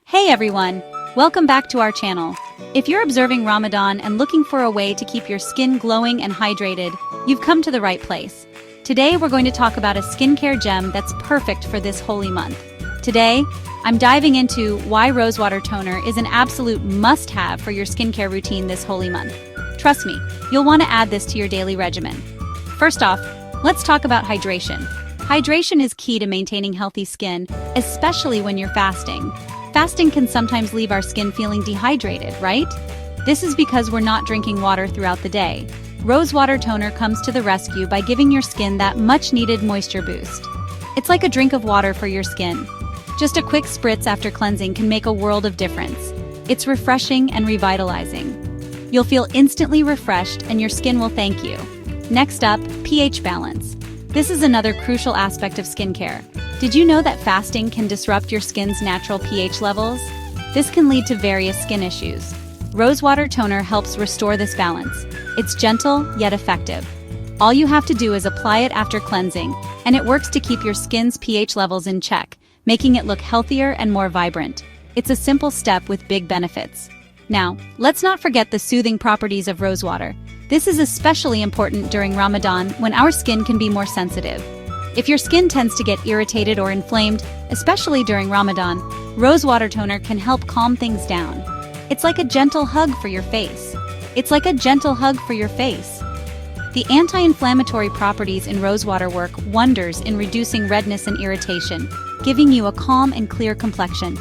Hey everyone! Welcome back to our channel. If you're observing Ramadan and looking for a way to keep your skin glowing and hydrated, you've come to the right place. Today we're going to talk about a skincare gem that's perfect for this holy month. Today, I'm diving into why Rosewater Toner is an absolute must-have for your skincare routine this holy month. Trust me, you'll want to add this to your daily regimen. First off, let's talk about hydration. Hydration is key to maintaining healthy skin, especially when you're fasting. Fasting can sometimes leave our skin feeling dehydrated, right? This is because we're not drinking water throughout the day. Rosewater Toner comes to the rescue by giving your skin that much-needed moisture boost. It's like a drink of water for your skin. Just a quick spritz after cleansing can make a world of difference. It's refreshing and revitalizing. You'll feel instantly refreshed and your skin will thank you. Next up, pH balance. This is another crucial aspect of skincare. Did you know that fasting can disrupt your skin's natural pH levels? This can lead to various skin issues. Rosewater Toner helps restore this balance. It's gentle, yet effective. All you have to do is apply it after cleansing, and it works to keep your skin's pH levels in check, making it look healthier and more vibrant. It's a simple step with big benefits. Now, let's not forget the soothing properties of rosewater. This is especially important during Ramadan when our skin can be more sensitive. If your skin tends to get irritated or inflamed, especially during Ramadan, Rosewater Toner can help calm things down. It's like a gentle hug for your face. It's like a gentle hug for your face. The anti-inflammatory properties in rosewater work wonders in reducing redness and irritation, giving you a calm and clear complexion.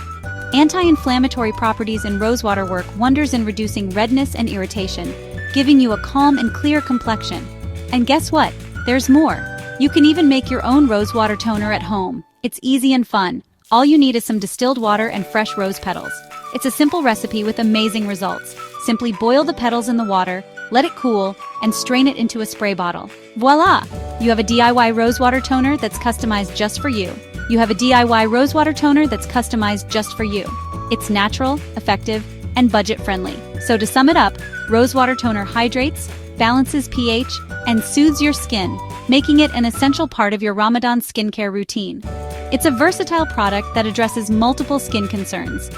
Anti-inflammatory properties in rosewater work wonders in reducing redness and irritation, giving you a calm and clear complexion. And guess what? There's more. You can even make your own rosewater toner at home. It's easy and fun. All you need is some distilled water and fresh rose petals. It's a simple recipe with amazing results. Simply boil the petals in the water, let it cool, and strain it into a spray bottle. Voila! You have a DIY rosewater toner that's customized just for you. You have a DIY rosewater toner that's customized just for you. It's natural, effective, and budget-friendly. So to sum it up, Rosewater Toner hydrates, balances pH, and soothes your skin, making it an essential part of your Ramadan skincare routine. It's a versatile product that addresses multiple skin concerns.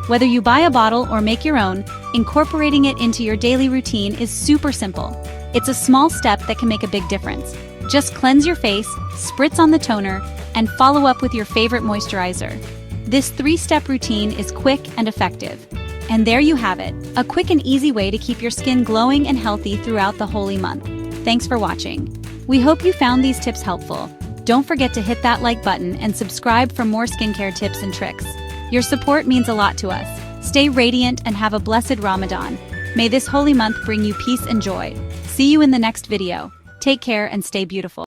Whether you buy a bottle or make your own, incorporating it into your daily routine is super simple. It's a small step that can make a big difference. Just cleanse your face, spritz on the toner, and follow up with your favorite moisturizer. This 3-step routine is quick and effective. And there you have it, a quick and easy way to keep your skin glowing and healthy throughout the holy month. Thanks for watching. We hope you found these tips helpful. Don't forget to hit that like button and subscribe for more skincare tips and tricks. Your support means a lot to us. Stay radiant and have a blessed Ramadan. May this holy month bring you peace and joy. See you in the next video. Take care and stay beautiful.